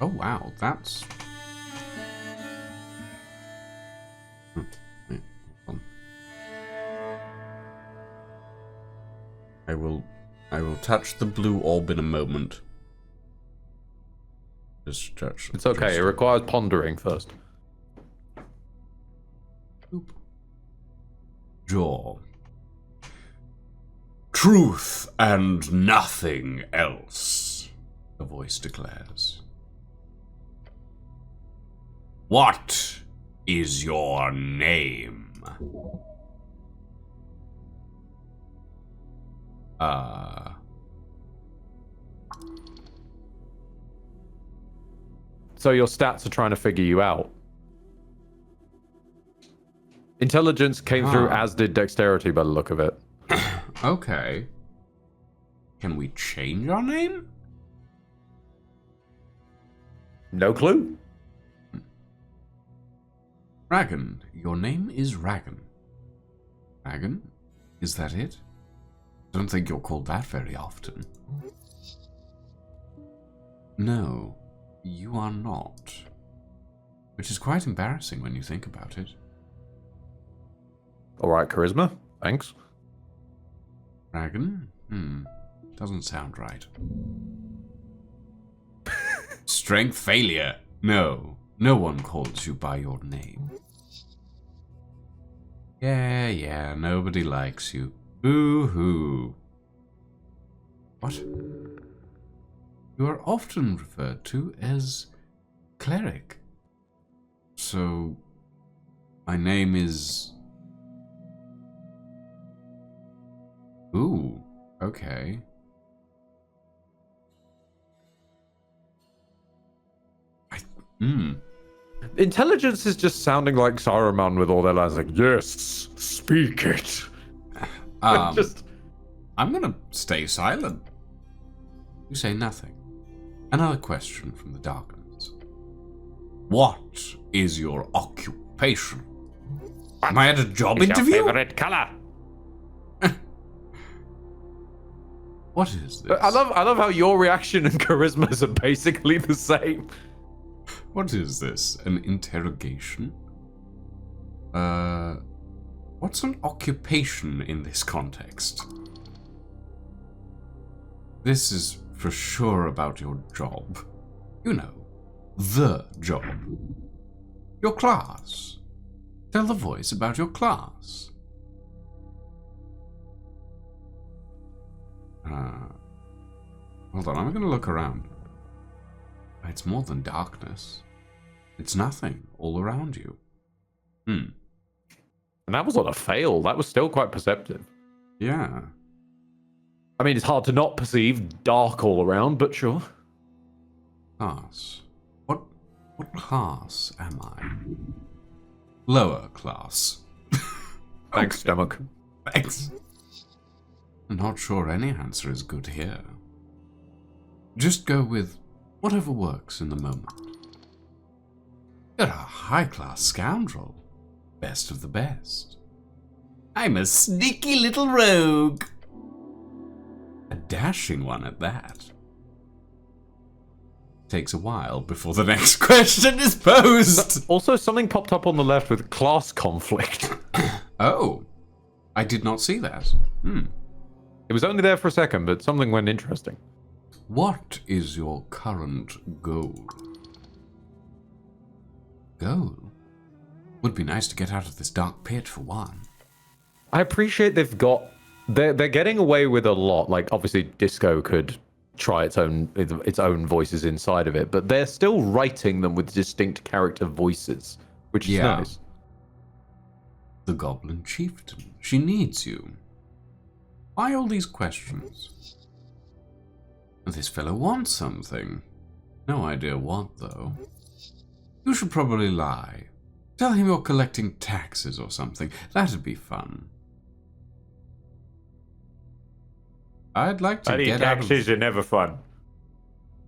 Oh wow, that's... Wait, hold on. I will touch the blue orb in a moment. Just touch. It's okay. It requires pondering first. Boop. Jaw. Truth and nothing else, the voice declares. What is your name? So your stats are trying to figure you out. Intelligence came through, as did dexterity by the look of it. Okay. Can we change our name? No clue. Ragan. Your name is Ragan. Ragan? Is that it? I don't think you're called that very often. No, you are not. Which is quite embarrassing when you think about it. Alright, charisma. Thanks. Dragon? Doesn't sound right. Strength failure. No one calls you by your name. Yeah, nobody likes you. Boo-hoo. What? You are often referred to as cleric. So, my name is... Ooh, okay. Intelligence is just sounding like Saruman with all their lines like, yes, speak it. I'm gonna stay silent. You say nothing. Another question from the darkness. What is your occupation? Am I at a job interview? Your favorite color? What is this? I love how your reaction and charismas are basically the same. What is this? An interrogation? What's an occupation in this context? This is for sure about your job. You know, the job. Your class. Tell the voice about your class. Hold on, I'm gonna look around. It's more than darkness. It's nothing all around you. And that was on a fail. That was still quite perceptive. Yeah. I mean, it's hard to not perceive dark all around, but sure. Class. What class am I? Lower class. Thanks, stomach. Thanks. I'm not sure any answer is good here. Just go with whatever works in the moment. You're a high-class scoundrel. Best of the best. I'm a sneaky little rogue. A dashing one at that. Takes a while before the next question is posed. Also, something popped up on the left with class conflict. Oh, I did not see that. It was only there for a second, but something went interesting. What is your current goal? Goal? Would be nice to get out of this dark pit for one. I appreciate they're getting away with a lot. Like, obviously, Disco could try its own voices inside of it, but they're still writing them with distinct character voices, which is nice. The Goblin Chieftain. She needs you. Why all these questions? This fellow wants something. No idea what, though. You should probably lie. Tell him you're collecting taxes or something. That'd be fun. I'd like to get out of... taxes are never fun.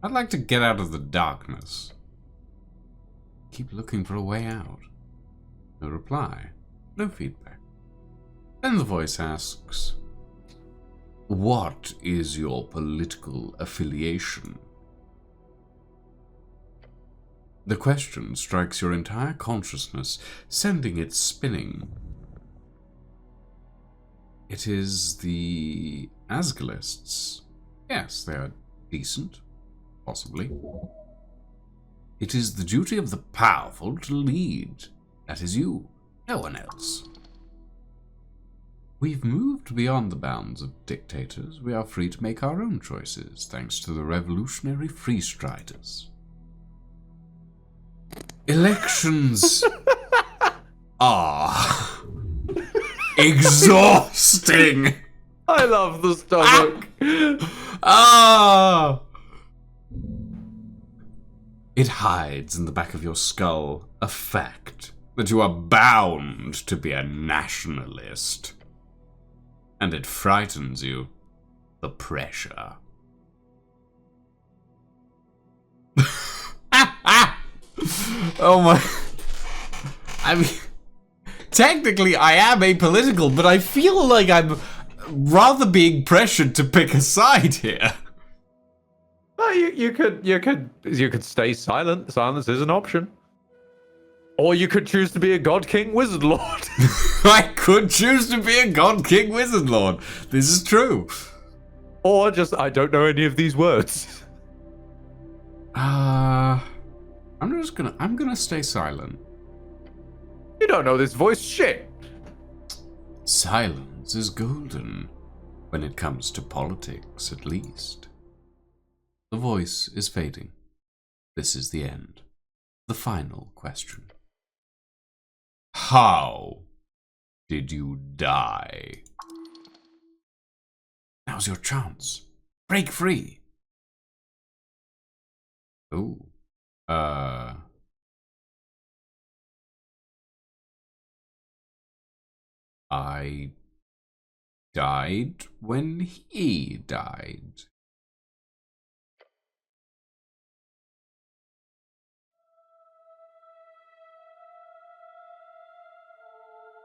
I'd like to get out of the darkness. Keep looking for a way out. No reply. No feedback. Then the voice asks, what is your political affiliation? The question strikes your entire consciousness, sending it spinning. It is the Asgalists. Yes, they are decent. Possibly. It is the duty of the powerful to lead. That is you. No one else. We've moved beyond the bounds of dictators. We are free to make our own choices, thanks to the revolutionary freestriders. Elections are exhausting. I love the stomach. It hides in the back of your skull a fact that you are bound to be a nationalist. And it frightens you. The pressure. Oh my... I mean... Technically, I am apolitical, but I feel like I'm rather being pressured to pick a side here. No, you could stay silent. Silence is an option. Or you could choose to be a God King Wizard Lord. I could choose to be a God King Wizard Lord. This is true. Or just, I don't know any of these words. I'm gonna stay silent. You don't know this voice shit. Silence is golden. When it comes to politics, at least. The voice is fading. This is the end. The final question. How did you die? Now's your chance. Break free. Ooh. I died when he died.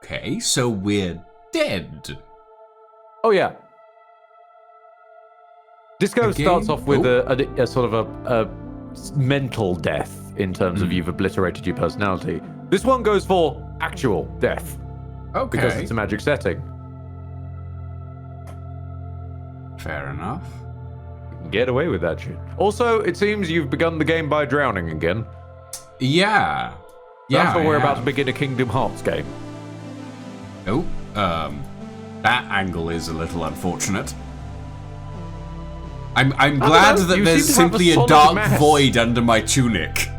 Okay, so we're dead. Oh yeah. Disco starts off with a sort of a mental death in terms of you've obliterated your personality. This one goes for actual death. Okay. Because it's a magic setting. Fair enough. You can get away with that shit. Also, it seems you've begun the game by drowning again. Yeah. Yeah. That's when we're about to begin a Kingdom Hearts game. Oh, that angle is a little unfortunate. I'm glad that there's simply a dark void under my tunic.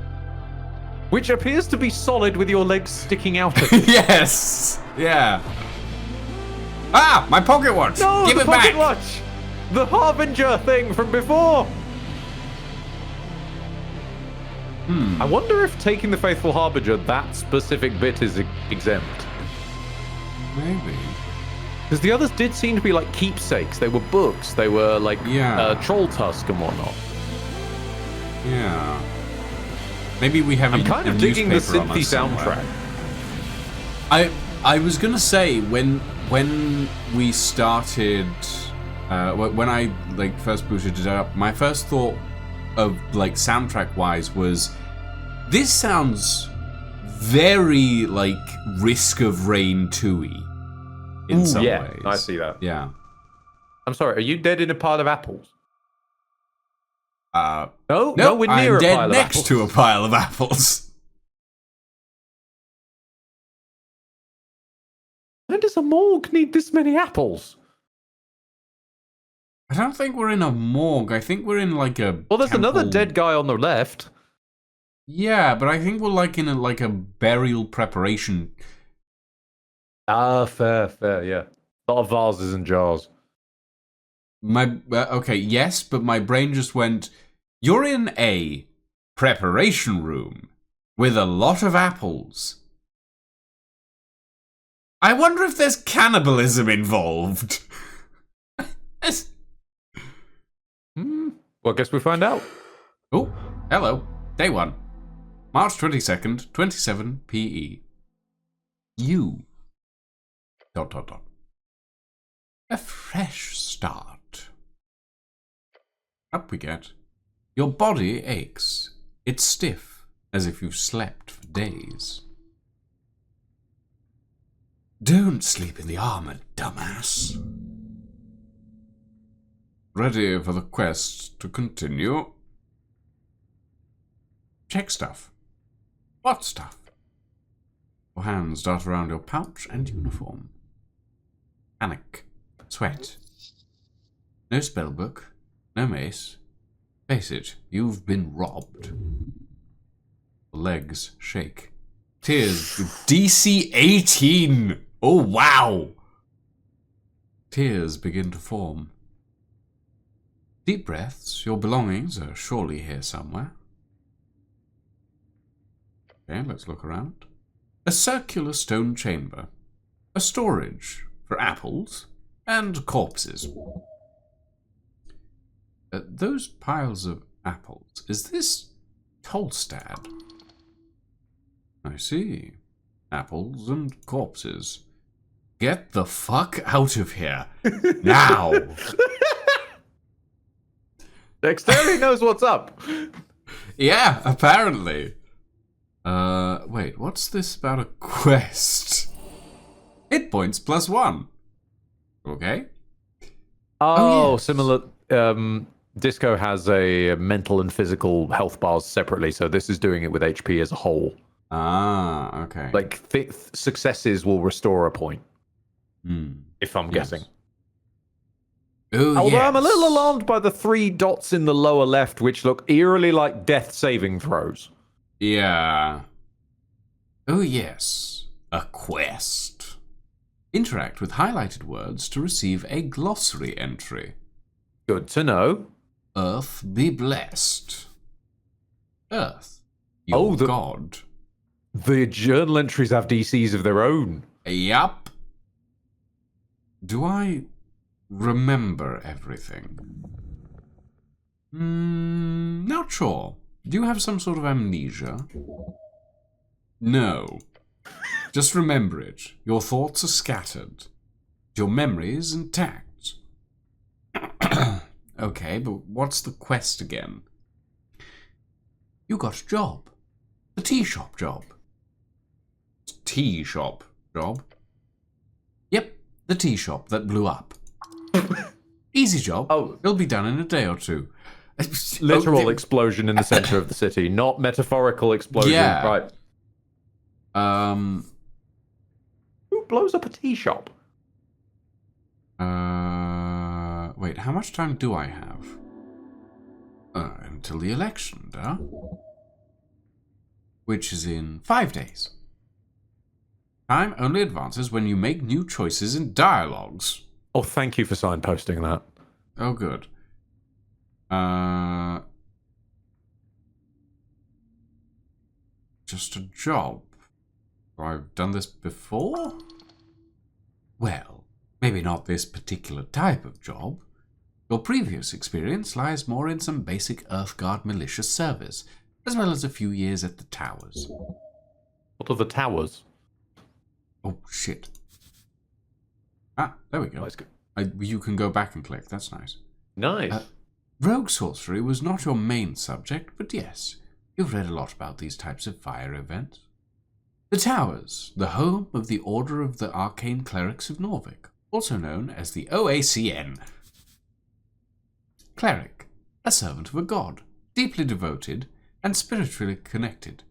Which appears to be solid with your legs sticking out of it. Yes! Yeah. Ah! My pocket watch! No, Give the it pocket back! watch! The Harbinger thing from before! I wonder if taking the Faithful Harbinger, that specific bit is exempt. Maybe. Because the others did seem to be like keepsakes. They were books. They were like troll tusk and whatnot. Yeah. Maybe we have. I'm kind of digging the synthy soundtrack. I was gonna say when we started, when I like first booted it up, my first thought of like soundtrack wise was, this sounds very like Risk of Rain 2-y in some ways. I see that. Yeah. I'm sorry, are you dead in a pile of apples? No, we're near I'm a dead pile of next apples. to a pile of apples. Why does a morgue need this many apples? I don't think we're in a morgue. I think we're in like a. Well, there's temple. another dead guy on the left. Yeah, but I think we're like in a burial preparation. Ah, fair, yeah. A lot of vases and jars. Okay, yes, but my brain just went. You're in a preparation room with a lot of apples. I wonder if there's cannibalism involved. Well, I guess we find out. Oh, hello. Day 1. March 22nd, 27 PE. You. ... A fresh start. Up we get. Your body aches. It's stiff. as if you've slept for days. Don't sleep in the armor, dumbass. Ready for the quest to continue. Check stuff. What stuff? Your hands dart around your pouch and uniform. Panic. Sweat. No spellbook. No mace. Face it, you've been robbed. The legs shake. Tears. DC 18! Oh, wow! Tears begin to form. Deep breaths. Your belongings are surely here somewhere. Okay, let's look around. A circular stone chamber. A storage for apples and corpses. Those piles of apples. Is this Tolstad? I see. Apples and corpses. Get the fuck out of here. Now! Dexterity knows what's up. Yeah, apparently. Wait, what's this about a quest? Hit points +1. Okay. Oh, yes. similar. Disco has a mental and physical health bars separately, so this is doing it with HP as a whole. Ah, okay. Like, successes will restore a point. If I'm guessing. Oh, Although yes. I'm a little alarmed by the 3 dots in the lower left, which look eerily like death saving throws. Yeah. Oh, yes. A quest. Interact with highlighted words to receive a glossary entry. Good to know. Earth be blessed. Earth. Your god. The journal entries have DCs of their own. Yup. Do I remember everything? Not sure. Do you have some sort of amnesia? No. Just remember it. Your thoughts are scattered. Your memory is intact. Okay, but what's the quest again? You got a job. The tea shop job. Tea shop job? Yep, the tea shop that blew up. Easy job. Oh. It'll be done in a day or two. Literal explosion in the center of the city, not metaphorical explosion. Yeah. Right. Who blows up a tea shop? Wait, how much time do I have? Until the election, duh? Which is in 5 days. Time only advances when you make new choices in dialogues. Oh, thank you for signposting that. Oh, good. Just a job. I've done this before? Well, maybe not this particular type of job. Your previous experience lies more in some basic Earthguard militia service, as well as a few years at the towers. What are the towers? Oh, shit. Ah, there we go. That's good. You can go back and click, that's nice. Nice. Rogue sorcery was not your main subject, but yes, you've read a lot about these types of fire events. The Towers, the home of the Order of the Arcane Clerics of Norvik, also known as the OACN. Cleric, a servant of a god, deeply devoted and spiritually connected.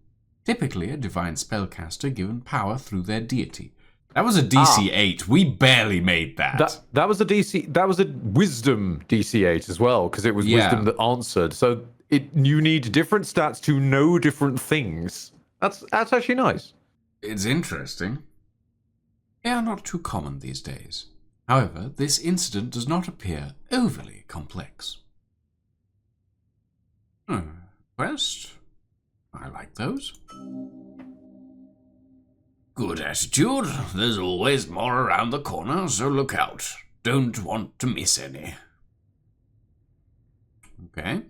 Typically a divine spellcaster given power through their deity. That was a DC 8. We barely made that. That was a DC. That was a wisdom DC 8 as well, because it was wisdom that answered. So you need different stats to know different things. That's actually nice. It's interesting. They are not too common these days. However, this incident does not appear overly complex. Quest? I like those. Good attitude. There's always more around the corner, so look out. Don't want to miss any. Okay.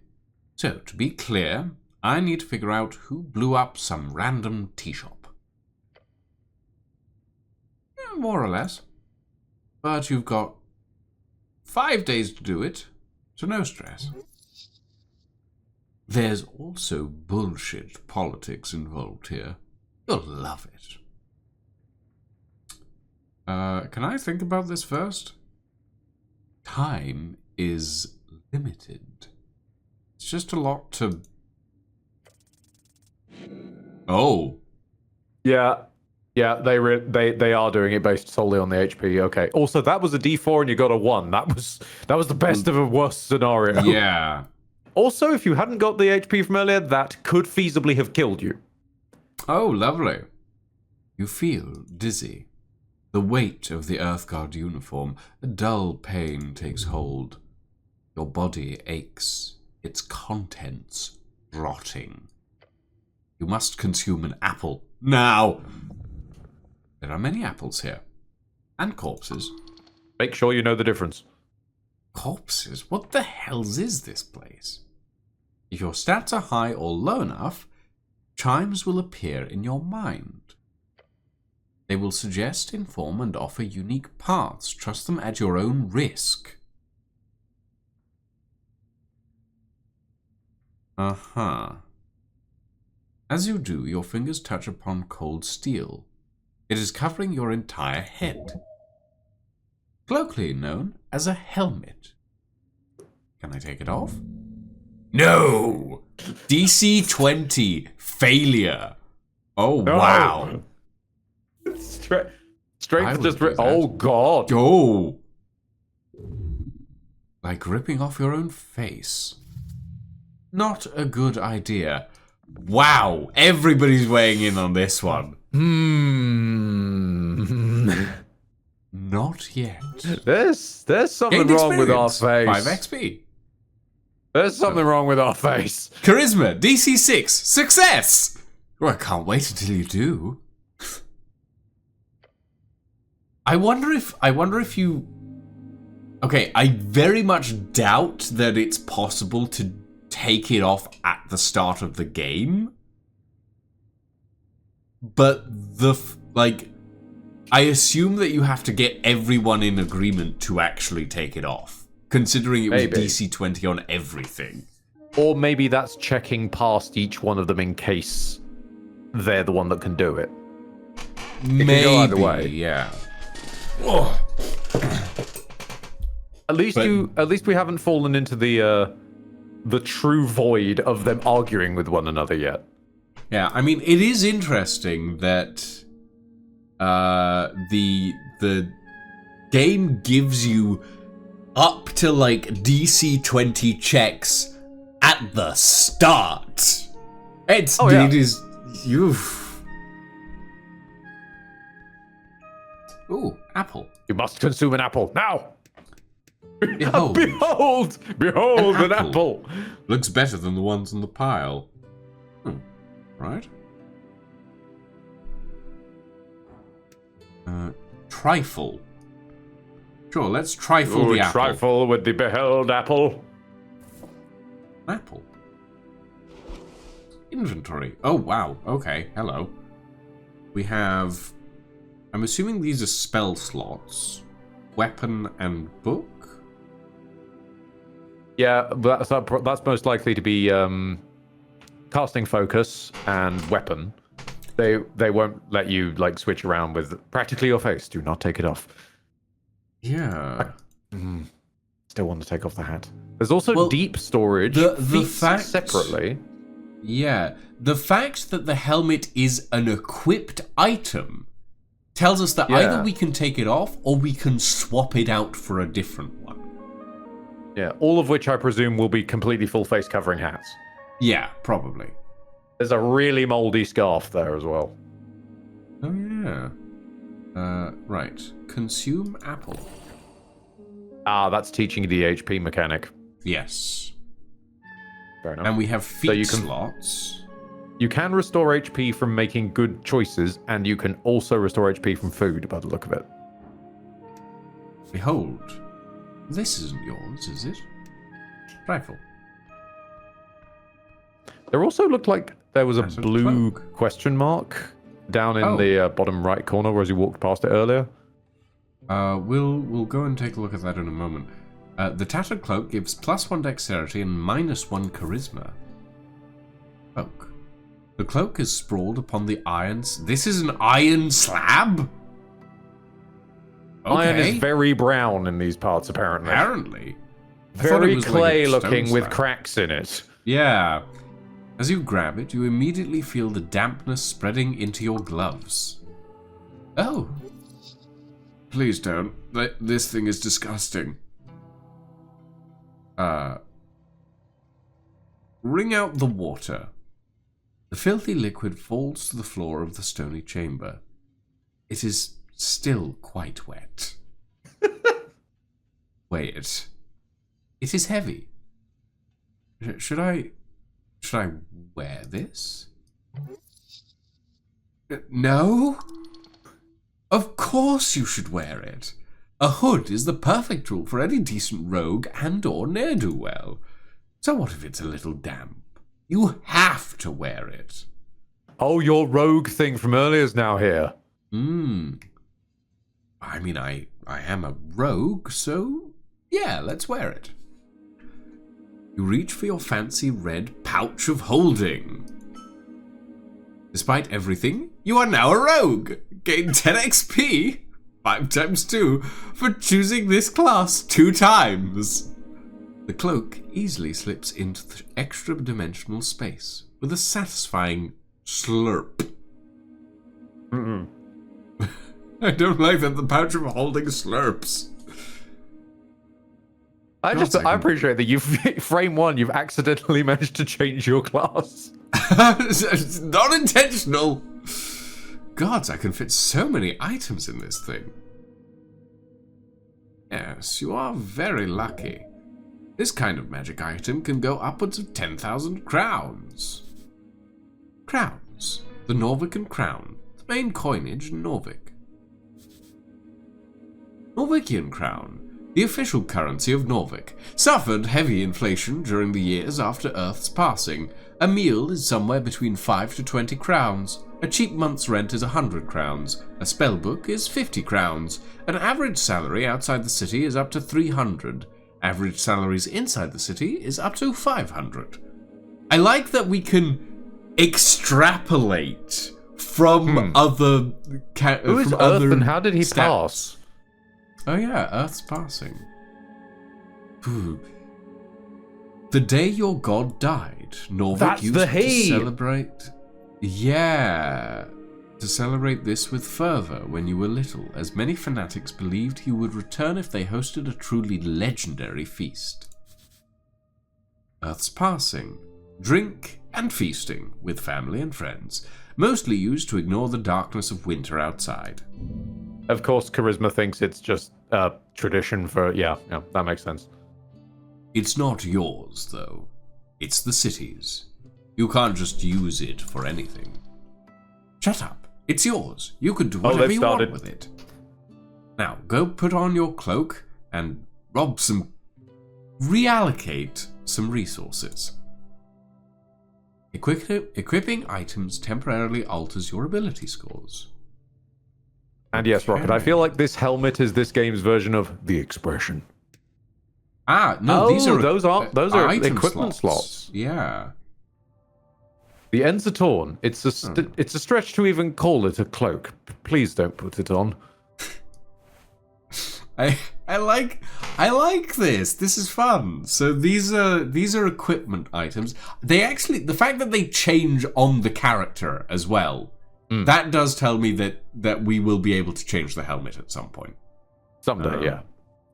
So, to be clear, I need to figure out who blew up some random tea shop. More or less. But you've got 5 days to do it, so no stress. There's also bullshit politics involved here. You'll love it. Can I think about this first? Time is limited. It's just a lot to... Oh. Yeah. Yeah, they are doing it based solely on the HP. Okay. Also, that was a D4 and you got a 1. That was the best of a worst scenario. Yeah. Also, if you hadn't got the HP from earlier, that could feasibly have killed you. Oh, lovely. You feel dizzy. The weight of the Earthguard uniform, a dull pain takes hold. Your body aches, its contents rotting. You must consume an apple now. There are many apples here. And corpses. Make sure you know the difference. Corpses? What the hells is this place? If your stats are high or low enough, chimes will appear in your mind. They will suggest, inform, and offer unique paths. Trust them at your own risk. Uh-huh. As you do, your fingers touch upon cold steel. It is covering your entire head. Colloquially known as a helmet. Can I take it off? No! DC 20. Failure. Oh, wow. Strength just... Oh, God. Oh! Like ripping off your own face. Not a good idea. Wow, everybody's weighing in on this one. Not yet. There's something wrong with our face. 5 XP. There's something wrong with our face. Charisma, DC 6. Success! Well, I can't wait until you do. I wonder if you... Okay, I very much doubt that it's possible to take it off at the start of the game. But I assume that you have to get everyone in agreement to actually take it off, considering it was DC 20 on everything. Or maybe that's checking past each one of them in case they're the one that can do it. Maybe, can go either way. Yeah. At least we haven't fallen into the true void of them arguing with one another yet. Yeah, I mean, it is interesting that the game gives you up to like DC 20 checks at the start. It is you. Ooh, apple. You must consume an apple now. Behold, behold an apple. Looks better than the ones in the pile. Right. Trifle. Sure, let's trifle the apple. Trifle with the beheld apple. Apple. Inventory. Oh, wow. Okay, hello. We have... I'm assuming these are spell slots. Weapon and book? Yeah, that's most likely to be casting focus and weapon. They won't let you like switch around with practically your face. Do not take it off. Yeah. Still want to take off the hat. There's also deep storage. The fact separately. Yeah, the fact that the helmet is an equipped item tells us that either we can take it off or we can swap it out for a different one. Yeah, all of which I presume will be completely full face covering hats. Yeah, probably. There's a really moldy scarf there as well. Oh, yeah. Right. Consume apple. Ah, that's teaching the HP mechanic. Yes. Fair enough. And we have feat slots. You can restore HP from making good choices, and you can also restore HP from food, by the look of it. Behold. This isn't yours, is it? Rifle. There also looked like there was a blue question mark down in the bottom right corner as you walked past it earlier. We'll go and take a look at that in a moment. The tattered cloak gives +1 dexterity and -1 charisma. Cloak. The cloak is sprawled upon the This is an iron slab? Okay. Iron is very brown in these parts, apparently. Apparently. Very like clay-looking with cracks in it. Yeah. As you grab it, you immediately feel the dampness spreading into your gloves. Oh. Please don't. This thing is disgusting. Wring out the water. The filthy liquid falls to the floor of the stony chamber. It is still quite wet. Wait. It is heavy. Should I wear this? No? Of course you should wear it. A hood is the perfect tool for any decent rogue and or ne'er-do-well. So what if it's a little damp? You have to wear it. Oh, your rogue thing from earlier is now here. I mean, I am a rogue, so yeah, let's wear it. You reach for your fancy red pouch of holding. Despite everything, you are now a rogue. Gain 10 XP, 5 times 2, for choosing this class 2 times. The cloak easily slips into the extra-dimensional space with a satisfying slurp. I don't like that the pouch of holding slurps. I appreciate that frame 1, you've accidentally managed to change your class. It's not intentional. Gods, I can fit so many items in this thing. Yes, you are very lucky. This kind of magic item can go upwards of 10,000 crowns. Crowns. The Norvican crown. The main coinage in Norvik. Norvikian crown. The official currency of Norvik. Suffered heavy inflation during the years after Earth's passing. A meal is somewhere between 5 to 20 crowns. A cheap month's rent is 100 crowns. A spellbook is 50 crowns. An average salary outside the city is up to 300. Average salaries inside the city is up to 500. I like that we can extrapolate from other... Who is Earth and how did he pass? Oh yeah, Earth's passing. The day your god died, Norvik used to celebrate... Yeah, to celebrate this with fervor when you were little, as many fanatics believed he would return if they hosted a truly legendary feast. Earth's passing. Drink and feasting with family and friends, mostly used to ignore the darkness of winter outside. Of course, Charisma thinks it's just tradition for... Yeah, that makes sense. It's not yours, though. It's the city's. You can't just use it for anything. Shut up. It's yours. You can do whatever you want with it. Now, go put on your cloak and reallocate some resources. Equipping items temporarily alters your ability scores. And yes, Rocket, I feel like this helmet is this game's version of the expression. No, these are equipment slots. Yeah. The ends are torn. It's a stretch to even call it a cloak. Please don't put it on. I like this. This is fun. So these are equipment items. The fact that they change on the character as well, that does tell me that we will be able to change the helmet at some point. Someday, yeah.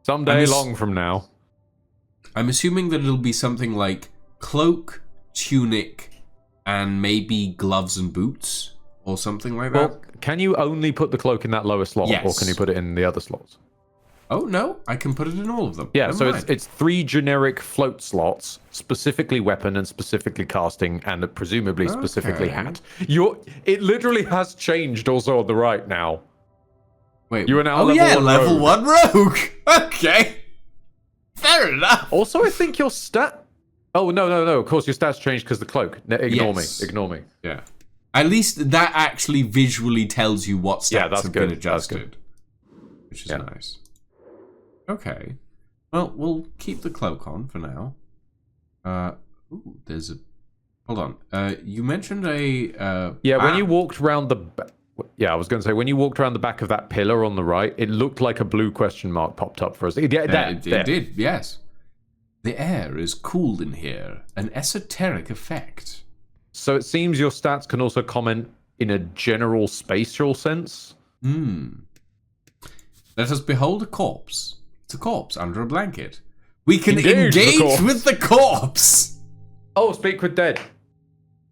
Someday long from now. I'm assuming that it'll be something like cloak, tunic, and maybe gloves and boots, or something like that. Well, can you only put the cloak in that lower slot, or can you put it in the other slots? Oh, no, I can put it in all of them. Yeah, so it's 3 generic float slots, specifically weapon and specifically casting, and presumably specifically hat. It literally has changed also on the right now. Wait, you are now level 1 rogue. Okay. Fair enough. Also, I think your stat... Oh, no. Of course, your stats changed because the cloak. Ignore me. Yeah. At least that actually visually tells you what stats have been adjusted. Which is nice. Okay. Well, we'll keep the cloak on for now. There's a Hold on. You mentioned a... Yeah, when you walked around the... Yeah, I was going to say, when you walked around the back of that pillar on the right, it looked like a blue question mark popped up for us. It did, yes. The air is cool in here. An esoteric effect. So it seems your stats can also comment in a general spatial sense? Let us behold a corpse. It's a corpse under a blanket. We can engage with the corpse! Oh, speak with dead.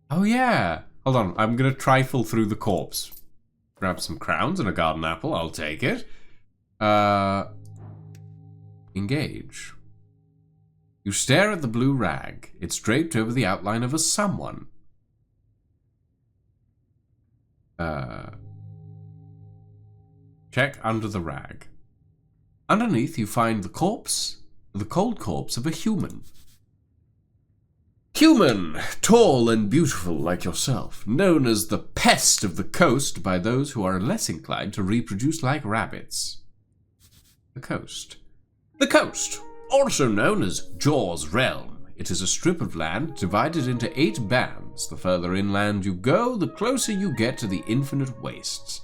Oh, yeah. Hold on, I'm going to trifle through the corpse. Grab some crowns and a garden apple. I'll take it. Engage. You stare at the blue rag. It's draped over the outline of a someone. Check under the rag. Underneath, you find the cold corpse of a human. Human, tall and beautiful like yourself, known as the pest of the coast by those who are less inclined to reproduce like rabbits. The coast. The coast, also known as Jaw's Realm. It is a strip of land divided into 8 bands. The further inland you go, the closer you get to the infinite wastes.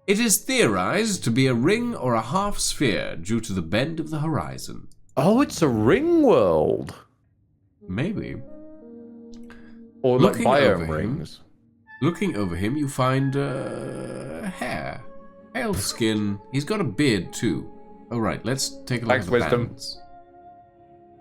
It is theorized to be a ring or a half sphere due to the bend of the horizon. Oh, it's a ring world. Maybe. Or like biome rings. Looking over him, you find hair. Pale skin. He's got a beard too. All right, let's take a look at the bands.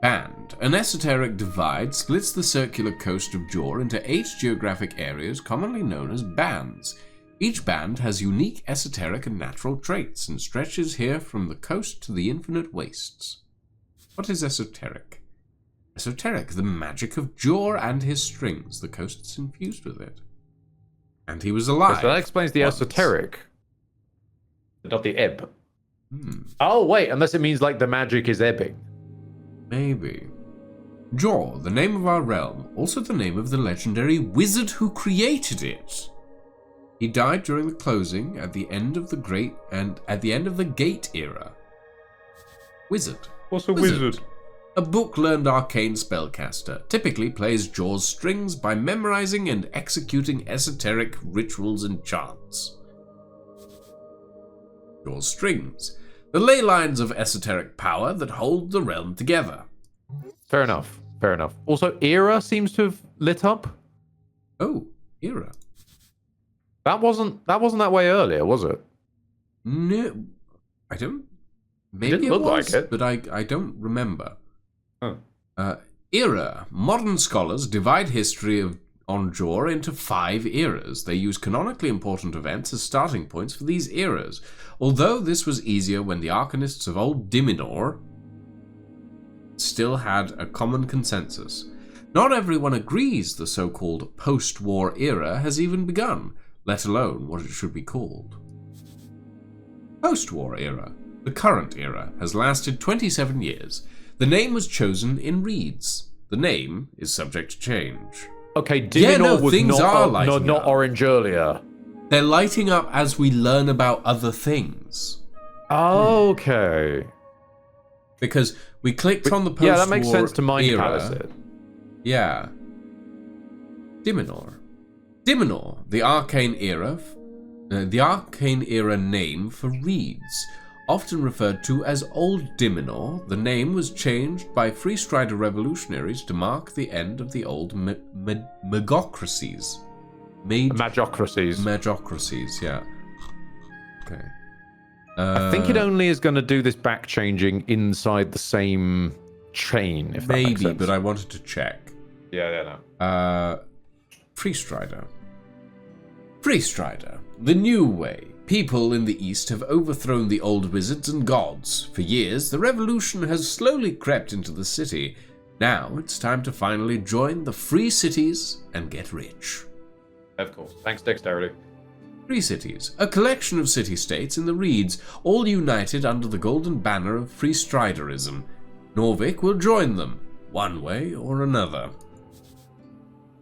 Band. An esoteric divide splits the circular coast of Jor into 8 geographic areas commonly known as bands. Each band has unique esoteric and natural traits and stretches here from the coast to the infinite wastes. What is esoteric? Esoteric, the magic of Jor and his strings. The coast's infused with it. And he was alive. So that explains the esoteric. Not the ebb. Oh, wait, unless it means like the magic is ebbing. Maybe. Jor, the name of our realm, also the name of the legendary wizard who created it. He died during the closing at the end of the Gate era. Wizard. What's a wizard? A book-learned arcane spellcaster, typically plays Jor's strings by memorizing and executing esoteric rituals and chants. Jor's strings, the ley lines of esoteric power that hold the realm together. Fair enough. Fair enough. Also, era seems to have lit up. Oh, era. That wasn't that way earlier, was it? No, I don't. Maybe it looked was, like it, but I don't remember. Oh. Era. Modern scholars divide history on Jor into 5 eras. They use canonically important events as starting points for these eras. Although this was easier when the arcanists of old Diminor still had a common consensus. Not everyone agrees the so-called post-war era has even begun, let alone what it should be called. Post-war era. The current era has lasted 27 years. The name was chosen in reeds. The name is subject to change. Okay, Diminor was not orange earlier. They're lighting up as we learn about other things. Okay. Because we clicked on the post-war that makes sense to Mind era. Palace it. Yeah. Diminor. Diminor, the arcane era name for reeds. Often referred to as Old Diminor, the name was changed by Free Strider revolutionaries to mark the end of the old magocracies. Magocracies, yeah. Okay. I think it only is going to do this back changing inside the same chain, if that makes sense. Maybe, but I wanted to check. Yeah, Free Strider. Free Strider, the new way. People in the East have overthrown the old wizards and gods. For years, the revolution has slowly crept into the city. Now it's time to finally join the free cities and get rich. Of course. Thanks, Dexterity. Free cities, a collection of city-states in the Reeds, all united under the golden banner of Free Striderism. Norvik will join them, one way or another.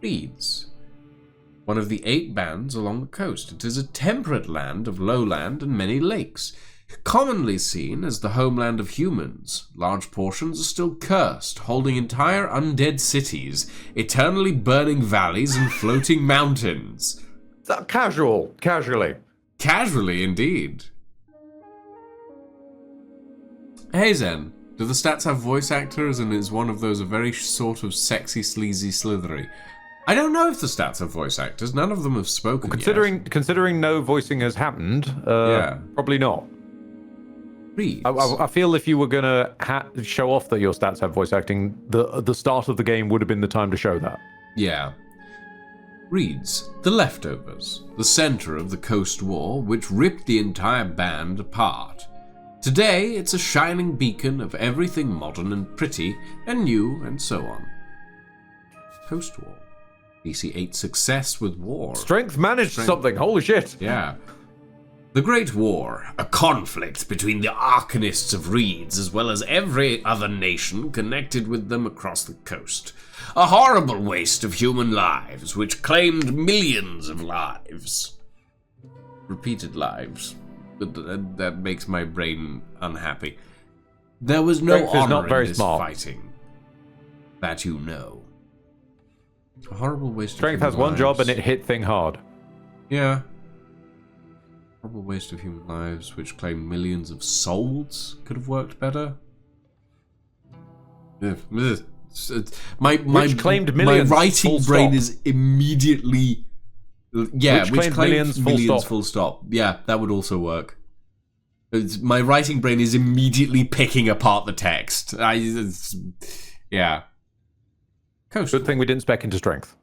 Reeds. One of the 8 bands along the coast. It is a temperate land of lowland and many lakes. Commonly seen as the homeland of humans, large portions are still cursed, holding entire undead cities, eternally burning valleys and floating mountains. Casually. Casually, indeed. Hey Zen, do the stats have voice actors, and is one of those a very sort of sexy, sleazy Slithery? I don't know if the stats have voice actors. None of them have spoken yet. Considering no voicing has happened, probably not. Reads. I feel if you were gonna show off that your stats have voice acting, the start of the game would have been the time to show that. Yeah. Reads, The Leftovers, the center of the Coast War, which ripped the entire band apart. Today, it's a shining beacon of everything modern and pretty, and new, and so on. Coast War. DC-8 success with war. Strength managed something, holy shit! Yeah. The Great War, a conflict between the Arcanists of Reeds as well as every other nation connected with them across the coast. A horrible waste of human lives, which claimed millions of lives. Repeated lives. But that makes my brain unhappy. There was no honor in this fighting. That you know. A horrible waste of human lives. Strength has one job and it hit thing hard. Yeah. Horrible waste of human lives, which claimed millions of souls. Could have worked better. My writing brain is immediately... Yeah, which claimed millions full stop. Yeah, that would also work. My writing brain is immediately picking apart the text. Yeah. Good thing we didn't spec into strength.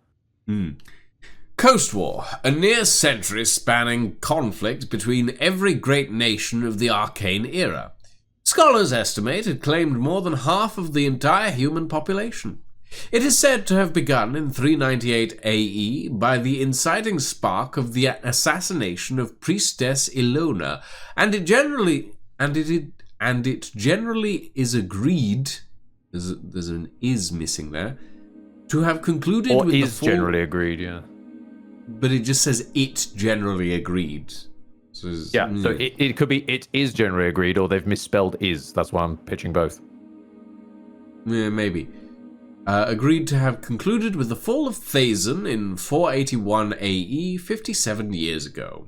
Coast War, a near-century-spanning conflict between every great nation of the arcane era. Scholars estimate it claimed more than half of the entire human population. It is said to have begun in 398 AE by the inciting spark of the assassination of Priestess Ilona, and it generally is agreed. There's an "is" missing there. To have concluded or with is generally agreed, yeah. But it just says it generally agreed. So so it could be it is generally agreed, or they've misspelled is. That's why I'm pitching both. Yeah, maybe. Agreed to have concluded with the fall of Thazan in 481 AE, 57 years ago.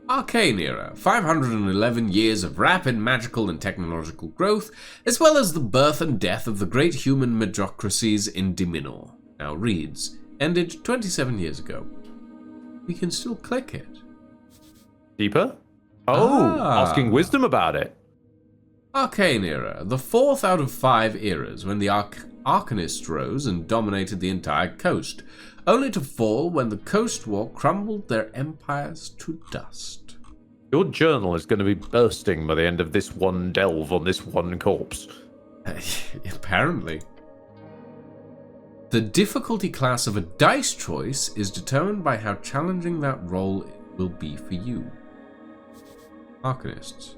Arcane Era, 511 years of rapid magical and technological growth, as well as the birth and death of the great human medocracies in Diminor. Now reads, ended 27 years ago. We can still click it. Deeper? Asking wisdom about it. Arcane Era, the fourth out of 5 eras when the Arcanists rose and dominated the entire coast, only to fall when the Coast War crumbled their empires to dust. Your journal is going to be bursting by the end of this one delve on this one corpse. Apparently. The difficulty class of a dice choice is determined by how challenging that role will be for you. Arcanists.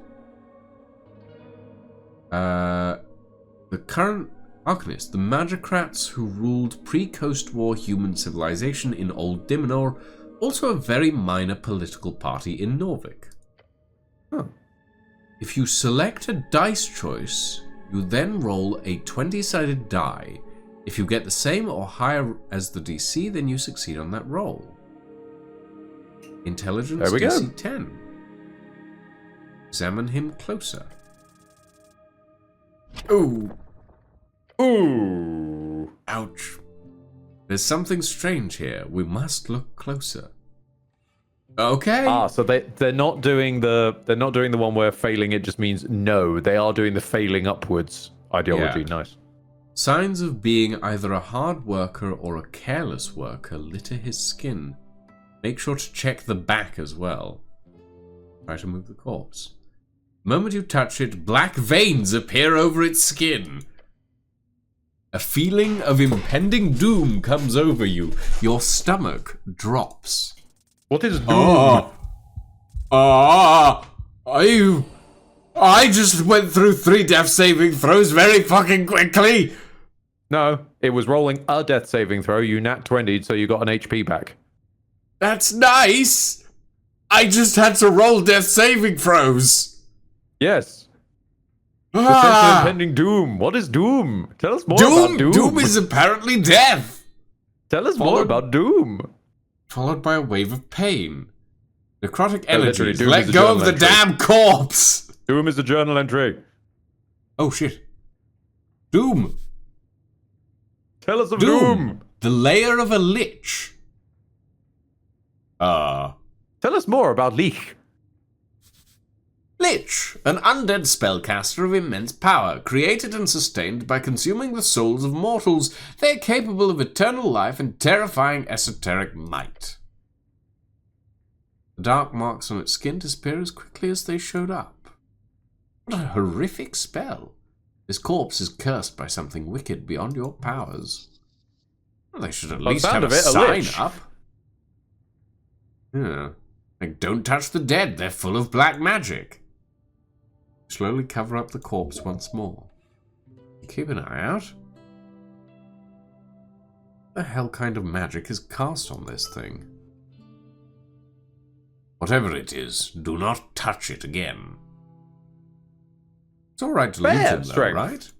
The current Arcanists, the magocrats who ruled pre-Coast War human civilization in Old Diminor, also a very minor political party in Norvik. Huh. If you select a dice choice, you then roll a 20-sided die. If you get the same or higher as the DC, then you succeed on that roll. Intelligence there we DC go. 10. Examine him closer. Ooh. Ooh. Ouch. There's something strange here. We must look closer. Okay. So they're not doing the one where failing it just means no. They are doing the failing upwards ideology. Yeah. Nice. Signs of being either a hard worker or a careless worker litter his skin. Make sure to check the back as well. Try to move the corpse. The moment you touch it, black veins appear over its skin. A feeling of impending doom comes over you. Your stomach drops. What is doom? I just went through 3 death saving throws very fucking quickly. No, it was rolling a death saving throw. You nat 20'd, so you got an HP back. That's nice. I just had to roll death saving throws. Yes. Potential impending doom. What is doom? Tell us more about doom. Doom is apparently death. Tell us more about doom. Followed by a wave of pain. Necrotic literally, energies. doom Let is a go journal of the entry. damn corpse. Doom is a journal entry. Oh shit. Doom. Tell us of doom. The lair of a lich. Tell us more about Lich. Lich, an undead spellcaster of immense power, created and sustained by consuming the souls of mortals. They are capable of eternal life and terrifying esoteric might. The dark marks on its skin disappear as quickly as they showed up. What a horrific spell. This corpse is cursed by something wicked beyond your powers. Well, they should at least have a sign up. Yeah. Like, don't touch the dead, they're full of black magic. Slowly cover up the corpse once more. Keep an eye out. What the hell kind of magic is cast on this thing? Whatever it is, do not touch it again. It's alright to loot him though, right?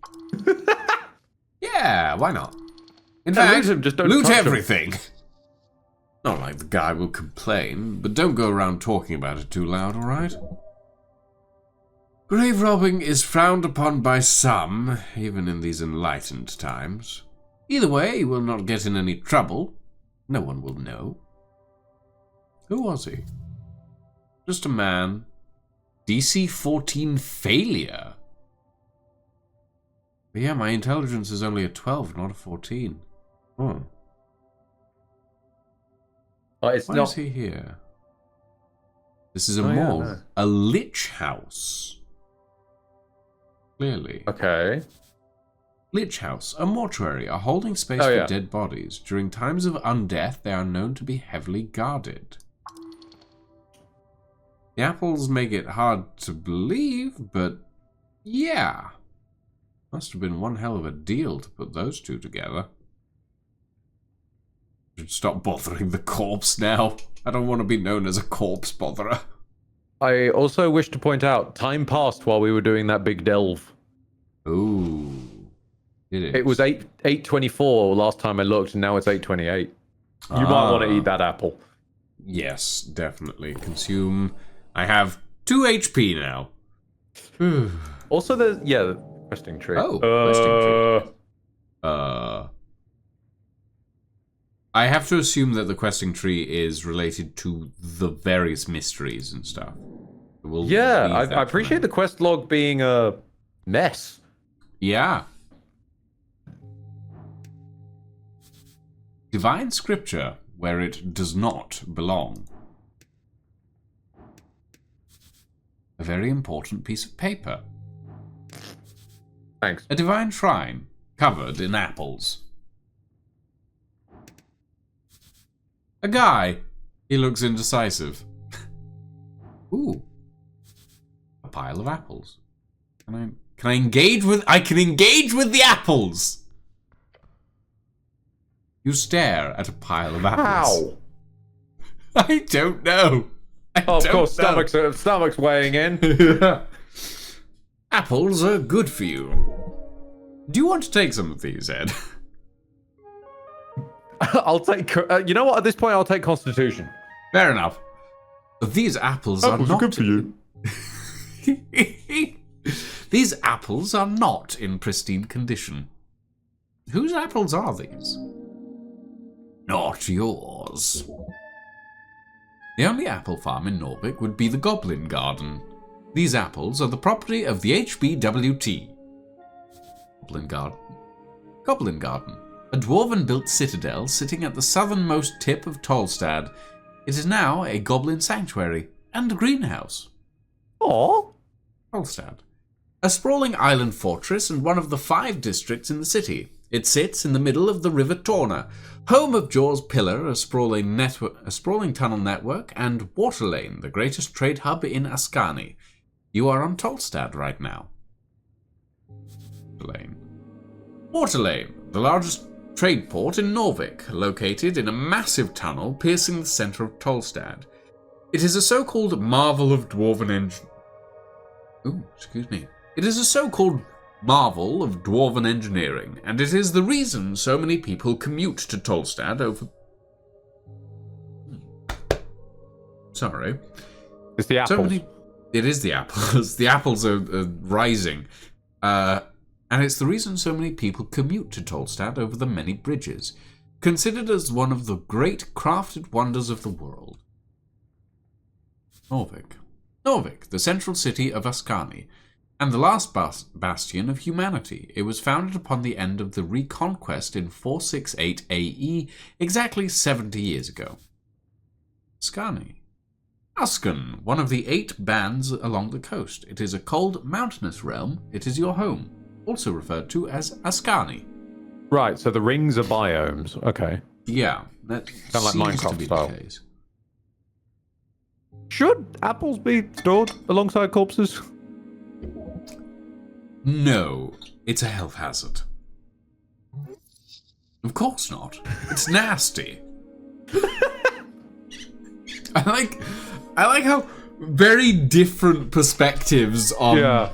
Yeah, why not? In fact, loot him, just don't loot touch him. everything. Not like the guy will complain, but don't go around talking about it too loud, alright? Grave robbing is frowned upon by some, even in these enlightened times. Either way, he will not get in any trouble. No one will know. Who was he? Just a man. DC 14 failure. But yeah, my intelligence is only a 12, not a 14. Oh. Why is he here? This is a morgue. Yeah, no. A lich house. Clearly. Okay. Lich house, a mortuary, a holding space for dead bodies. During times of undeath, they are known to be heavily guarded. The apples make it hard to believe, but yeah. Must have been one hell of a deal to put those two together. Should stop bothering the corpse now. I don't want to be known as a corpse botherer. I also wish to point out, time passed while we were doing that big delve. Ooh. It was 8:24 last time I looked, and now it's 8:28. You might want to eat that apple. Yes, definitely. Consume. I have 2 HP now. Also, there's the questing tree. Oh, questing tree. I have to assume that the questing tree is related to the various mysteries and stuff. I appreciate the quest log being a mess. Yeah. Divine scripture where it does not belong. A very important piece of paper. Thanks. A divine shrine covered in apples. A guy. He looks indecisive. Ooh. A pile of apples. Can I engage with... I can engage with the apples! You stare at a pile of apples. How? I don't know. Of course, stomach's weighing in. Apples are good for you. Do you want to take some of these, Ed? I'll take... you know what? At this point, I'll take Constitution. Fair enough. These apples are not... good for you. These apples are not in pristine condition. Whose apples are these? Not yours. The only apple farm in Norbik would be the Goblin Garden. These apples are the property of the HBWT. Goblin Garden. Goblin Garden. A dwarven-built citadel sitting at the southernmost tip of Tolstad. It is now a goblin sanctuary and a greenhouse. Aww. Tolstad. A sprawling island fortress and one of the 5 districts in the city. It sits in the middle of the River Torna, home of Jaws Pillar, a sprawling tunnel network, and Waterlane, the greatest trade hub in Ascani. You are on Tolstad right now. Waterlane, the largest trade port in Norvik, located in a massive tunnel piercing the center of Tolstad. It is a so-called marvel of dwarven It is a so-called marvel of dwarven engineering, and it is the reason so many people commute to Tolstad over... Sorry. It's the apples. It is the apples. The apples are rising. And it's the reason so many people commute to Tolstad over the many bridges, considered as one of the great crafted wonders of the world. Norvik, the central city of Ascani, and the last bastion of humanity. It was founded upon the end of the Reconquest in 468 AE, exactly 70 years ago. Ascani. Ascan, one of the 8 bands along the coast. It is a cold, mountainous realm. It is your home, also referred to as Ascani. Right, so the rings are biomes. Okay. Yeah, that kind of like seems Minecraft to be style. the case. Should apples be stored alongside corpses? No, it's a health hazard. Of course not. It's nasty. I like how very different perspectives on... Yeah.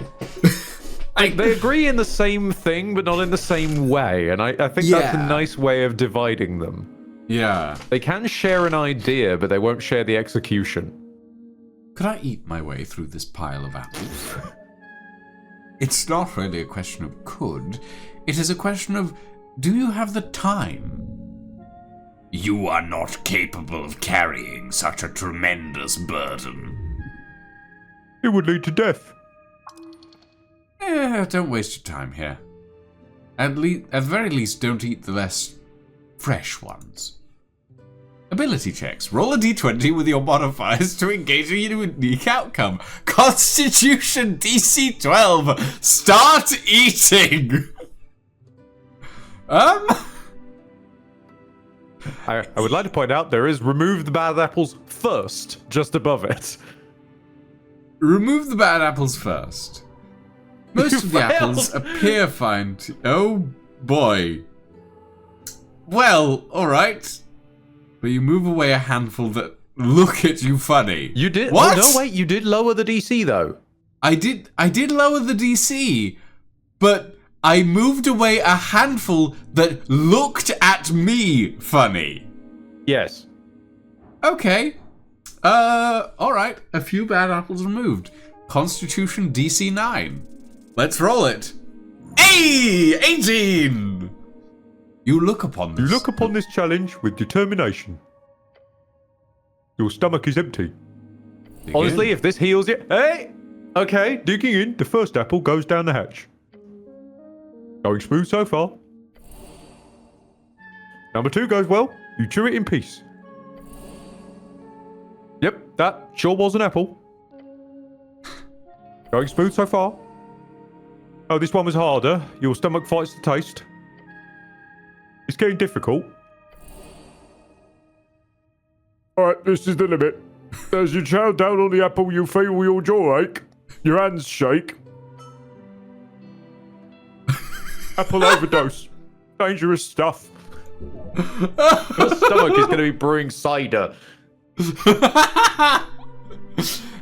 They agree in the same thing, but not in the same way, and I think that's a nice way of dividing them. Yeah. They can share an idea, but they won't share the execution. Could I eat my way through this pile of apples? It's not really a question of could. It is a question of, do you have the time? You are not capable of carrying such a tremendous burden. It would lead to death. Don't waste your time here. At the very least, don't eat the less fresh ones. Ability checks. Roll a d20 with your modifiers to engage a unique outcome. Constitution DC 12. Start eating. I would like to point out there is remove the bad apples first, just above it. Remove the bad apples first. Most of the apples appear fine to... Oh, boy. Well, alright. But you move away a handful that look at you funny. You did... What? Oh, no, wait, you did lower the DC, though. I did lower the DC, but I moved away a handful that looked at me funny. Yes. Okay. Alright. A few bad apples removed. Constitution DC 9. Let's roll it. Hey! 18! You look upon this challenge with determination. Your stomach is empty. Dig Honestly, in. if this heals you... Hey! Okay, digging in, the first apple goes down the hatch. Going smooth so far. Number 2 goes well. You chew it in peace. Yep, that sure was an apple. Going smooth so far. Oh, this one was harder. Your stomach fights the taste. It's getting difficult. Alright, this is the limit. As you chow down on the apple, you feel your jaw ache. Your hands shake. Apple overdose. Dangerous stuff. Your stomach is going to be brewing cider.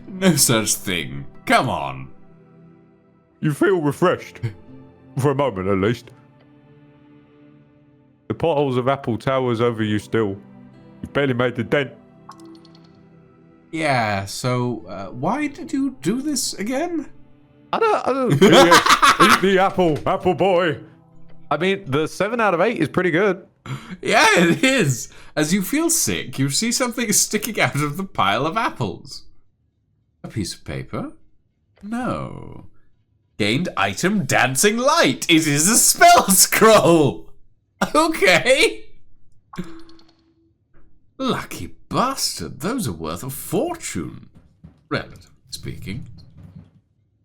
No such thing. Come on. You feel refreshed. For a moment, at least. The potholes of apple towers over you still. You barely made the dent. Yeah, so, why did you do this again? I don't Eat the apple, apple boy. I mean, the 7 out of 8 is pretty good. Yeah, it is. As you feel sick, you see something sticking out of the pile of apples. A piece of paper? No. Gained item dancing light. It is a spell scroll. Okay. Lucky bastard. Those are worth a fortune. Relatively speaking.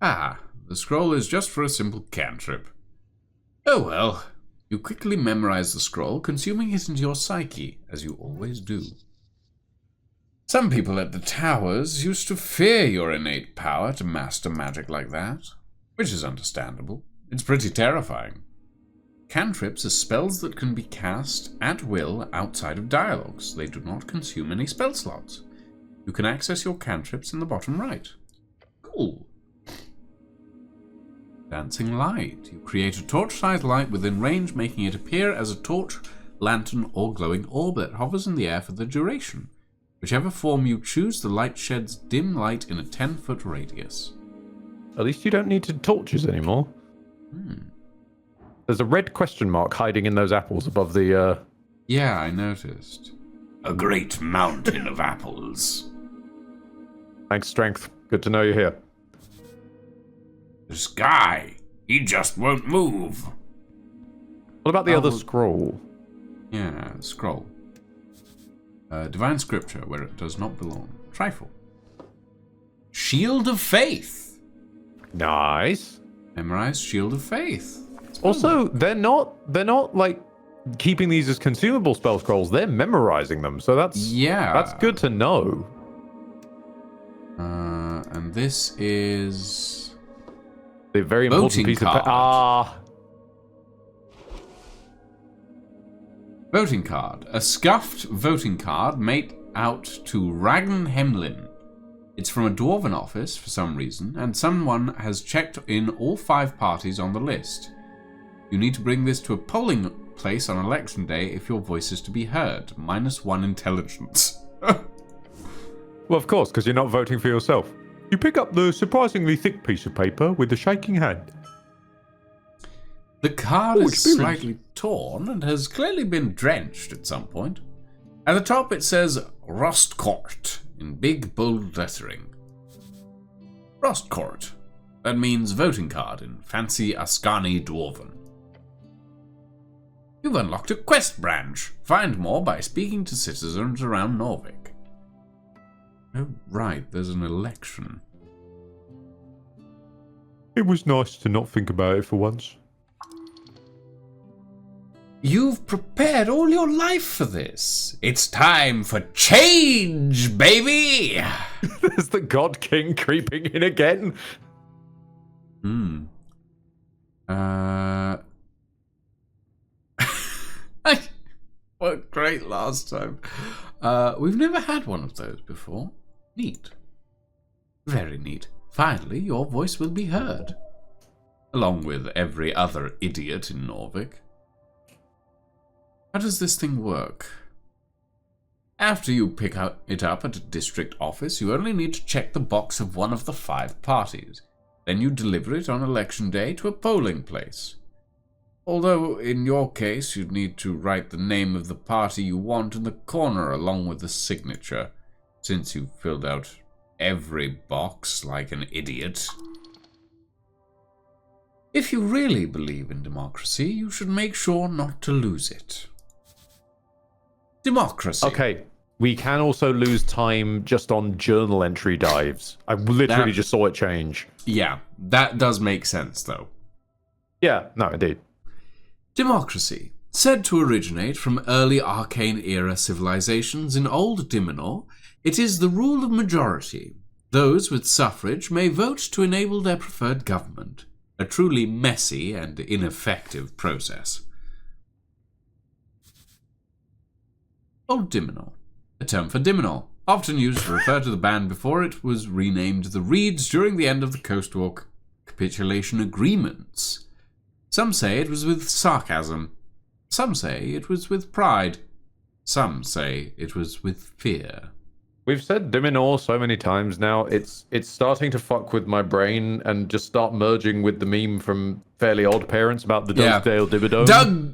Ah, the scroll is just for a simple cantrip. Oh well. You quickly memorize the scroll, consuming it into your psyche, as you always do. Some people at the towers used to fear your innate power to master magic like that, which is understandable. It's pretty terrifying. Cantrips are spells that can be cast at will outside of dialogues. They do not consume any spell slots. You can access your cantrips in the bottom right. Cool. Dancing light. You create a torch-sized light within range, making it appear as a torch, lantern, or glowing orb that hovers in the air for the duration. Whichever form you choose, the light sheds dim light in a 10-foot radius. At least you don't need to torches anymore. There's a red question mark hiding in those apples above the... Yeah, I noticed. A great mountain of apples. Thanks, Strength. Good to know you're here. This guy, he just won't move. What about the other scroll? Yeah, scroll. Divine Scripture, where it does not belong. Trifle. Shield of Faith. Nice. Memorize Shield of Faith. Also, they're not like keeping these as consumable spell scrolls. They're memorizing them, so that's good to know. And this is the very important piece of voting card. A scuffed voting card made out to Ragnar Hemlin. It's from a dwarven office for some reason, and someone has checked in all 5 parties on the list. You need to bring this to a polling place on election day if your voice is to be heard. -1 intelligence. Well, of course, because you're not voting for yourself. You pick up the surprisingly thick piece of paper with a shaking hand. The card is slightly torn and has clearly been drenched at some point. At the top it says Rostcourt in big bold lettering. Rostcourt. That means voting card in fancy Ascani Dwarven. You've unlocked a quest branch. Find more by speaking to citizens around Norvik. Oh, right, there's an election. It was nice to not think about it for once. You've prepared all your life for this. It's time for change, baby! There's the God King creeping in again. Worked great last time. We've never had one of those before. Neat. Very neat. Finally, your voice will be heard. Along with every other idiot in Norvik. How does this thing work? After you pick it up at a district office, you only need to check the box of one of the 5 parties. Then you deliver it on election day to a polling place. Although, in your case, you'd need to write the name of the party you want in the corner along with the signature, since you filled out every box like an idiot. If you really believe in democracy, you should make sure not to lose it. Democracy. Okay, we can also lose time just on journal entry dives. I literally just saw it change. Yeah, that does make sense, though. Yeah, no, indeed. Democracy. Said to originate from early Arcane-era civilizations in Old Dimenor, it is the rule of majority. Those with suffrage may vote to enable their preferred government. A truly messy and ineffective process. Old Dimenor. A term for Dimenor, often used to refer to the band before it was renamed the Reeds during the end of the Coast War capitulation agreements. Some say it was with sarcasm. Some say it was with pride. Some say it was with fear. We've said Dimenor so many times now, it's starting to fuck with my brain and just start merging with the meme from Fairly Odd Parents about the Dugdale Dimmadome.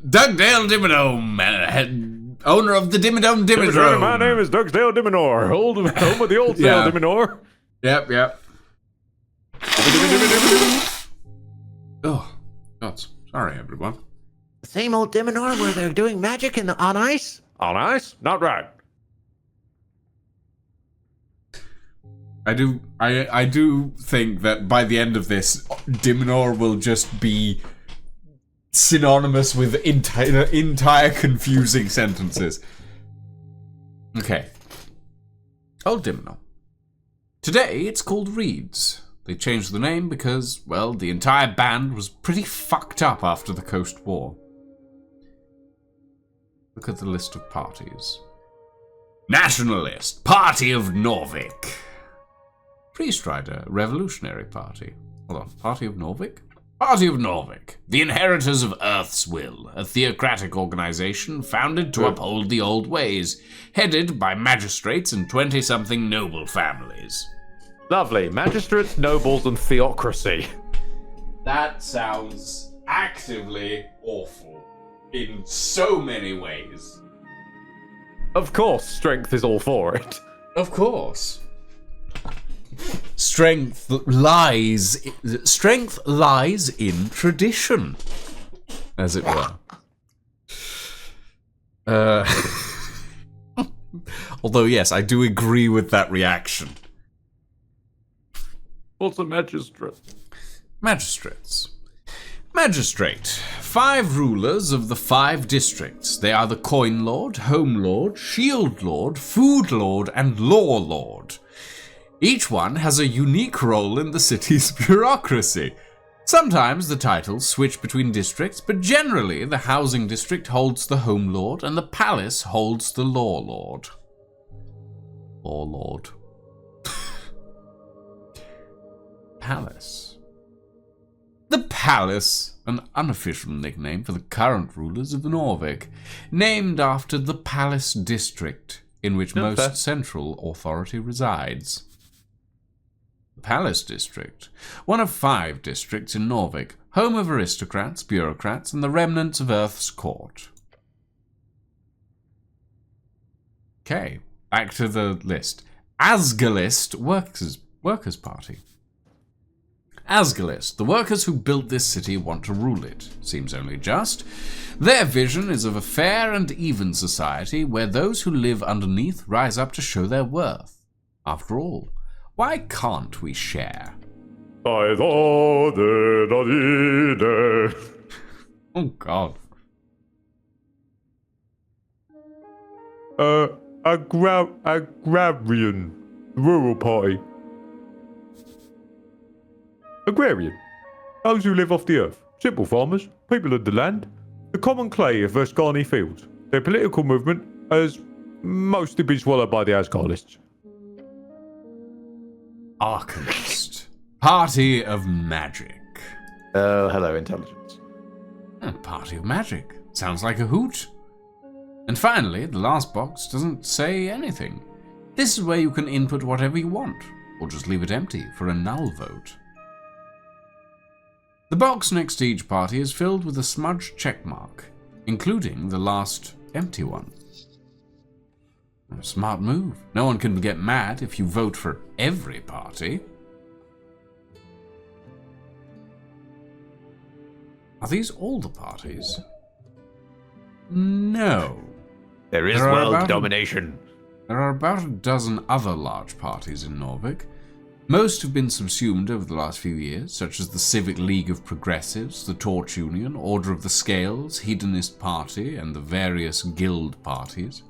Dugdale Dimmadome, owner of the Dimmadome Dimmadome. My name is Dugdale Dimenor, home of the old Dale Dimenor. Yep. Oh, God, sorry everyone. Same old Dimenor where they're doing magic on ice? On ice? Not right. I do think that by the end of this, Dimenor will just be synonymous with entire confusing sentences. Okay. Old Dimenor. Today, it's called Reeds. They changed the name because, well, the entire band was pretty fucked up after the Coast War. Look at the list of parties. Nationalist Party of Norvik. Priest Rider Revolutionary Party. Hold on, Party of Norvik? Party of Norvik, the inheritors of Earth's will, a theocratic organization founded to uphold the old ways, headed by magistrates and 20-something noble families. Lovely. Magistrates, nobles, and theocracy. That sounds actively awful in so many ways. Of course, strength is all for it. Of course. Strength lies in tradition, as it were. Although, yes, I do agree with that reaction. What's a magistrate? Magistrates. Magistrate. 5 rulers of the 5 districts. They are the Coin Lord, Home Lord, Shield Lord, Food Lord, and Law Lord. Each one has a unique role in the city's bureaucracy. Sometimes the titles switch between districts, but generally the housing district holds the Home Lord and the palace holds the Law Lord. Law Lord. Palace. The Palace, an unofficial nickname for the current rulers of Norvik, named after the Palace district in which most central authority resides. Palace District, one of 5 districts in Norvik, home of aristocrats, bureaucrats, and the remnants of Earth's court. Okay, back to the list. Asgalist Workers' Party. Asgalist, the workers who built this city want to rule it. Seems only just. Their vision is of a fair and even society where those who live underneath rise up to show their worth. After all, why can't we share? Oh, God. Agrarian. Rural party. Agrarian. Those who live off the earth. Simple farmers. People of the land. The common clay of Verskani fields. Their political movement has mostly been swallowed by the Asgardists. Arcanist. Party of Magic. Oh, hello, intelligence. Party of Magic. Sounds like a hoot. And finally, the last box doesn't say anything. This is where you can input whatever you want, or just leave it empty for a null vote. The box next to each party is filled with a smudged checkmark, including the last empty one. Smart move. No one can get mad if you vote for every party. Are these all the parties? No. There is world domination. There are about a dozen other large parties in Norvik. Most have been subsumed over the last few years, such as the Civic League of Progressives, the Torch Union, Order of the Scales, Hedonist Party, and the various guild parties.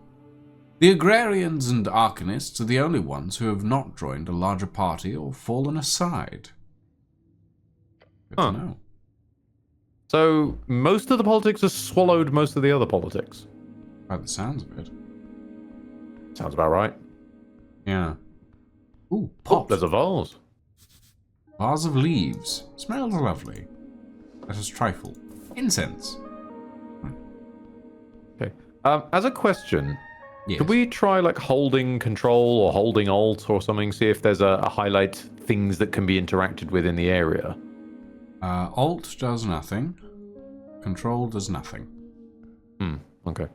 The Agrarians and Arcanists are the only ones who have not joined a larger party or fallen aside. Good to know. So, most of the politics has swallowed most of the other politics. By the sounds of it. Sounds about right. Yeah. Ooh, pot. There's a vase. Vase of leaves. Smells lovely. Let us trifle. Incense. Okay. As a question, yes. Could we try like holding control or holding alt or something? See if there's a highlight things that can be interacted with in the area. Alt does nothing. Control does nothing. Okay.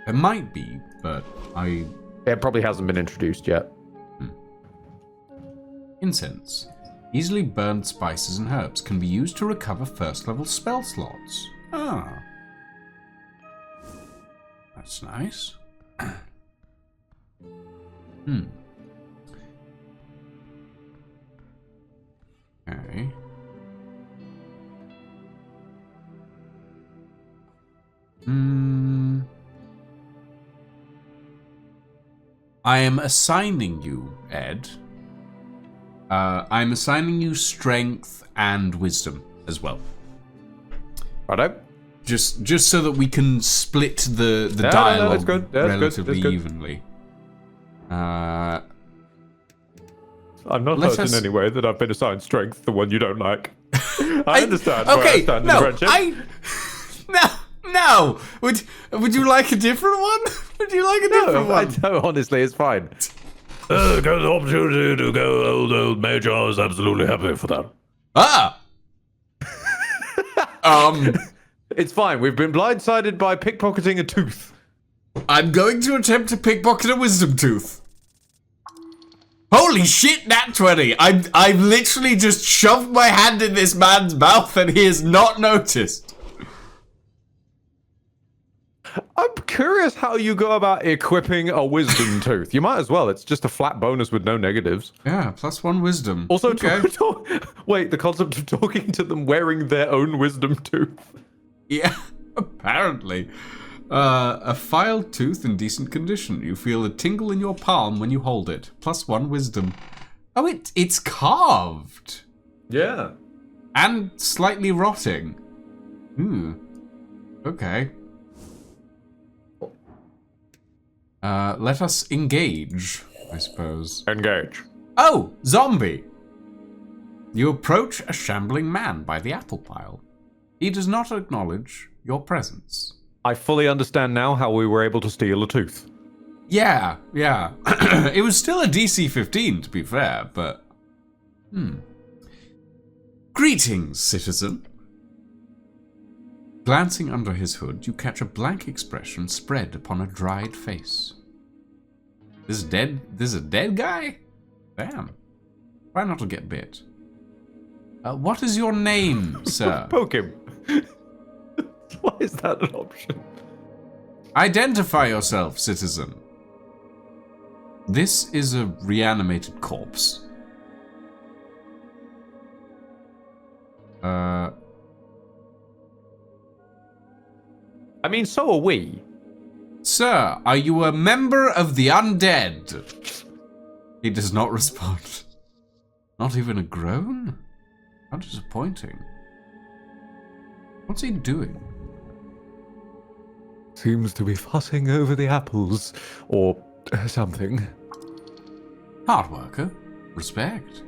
It might be, but It probably hasn't been introduced yet. Incense. Easily burned spices and herbs can be used to recover first-level spell slots. Ah. That's nice. Okay. I am assigning you, Ed. I'm assigning you strength and wisdom as well. Righto. Just so that we can split the No, dialogue it's good. Yeah, relatively it's good. evenly. I'm not Let hurt us- in any way that I've been assigned strength, the one you don't like. I understand. Okay, where I stand in no, friendship. no. Would you like a different one? Would you like a different one? No, honestly, it's fine. Got the opportunity to go old Major. I was absolutely happy for that. Ah. It's fine. We've been blindsided by pickpocketing a tooth. I'm going to attempt to pickpocket a wisdom tooth. Holy shit, nat 20! I've literally just shoved my hand in this man's mouth and he has not noticed. I'm curious how you go about equipping a wisdom tooth. You might as well. It's just a flat bonus with no negatives. Yeah, +1 wisdom. Also, okay. wait, the concept of talking to them wearing their own wisdom tooth. Yeah, apparently. A filed tooth in decent condition. You feel a tingle in your palm when you hold it. +1 wisdom. Oh, it's carved. Yeah. And slightly rotting. Okay. Let us engage, I suppose. Engage. Oh, zombie! You approach a shambling man by the apple pile. He does not acknowledge your presence. I fully understand now how we were able to steal a tooth. Yeah. It was still a DC 15, to be fair, but... Greetings, citizen. Glancing under his hood, you catch a blank expression spread upon a dried face. This is a dead guy? Damn. Try not to get bit. What is your name, sir? Poke him. Why is that an option? Identify yourself, citizen. This is a reanimated corpse. I mean, so are we. Sir, are you a member of the undead? He does not respond. Not even a groan? How disappointing. What's he doing? Seems to be fussing over the apples, or something. Hard worker. Respect.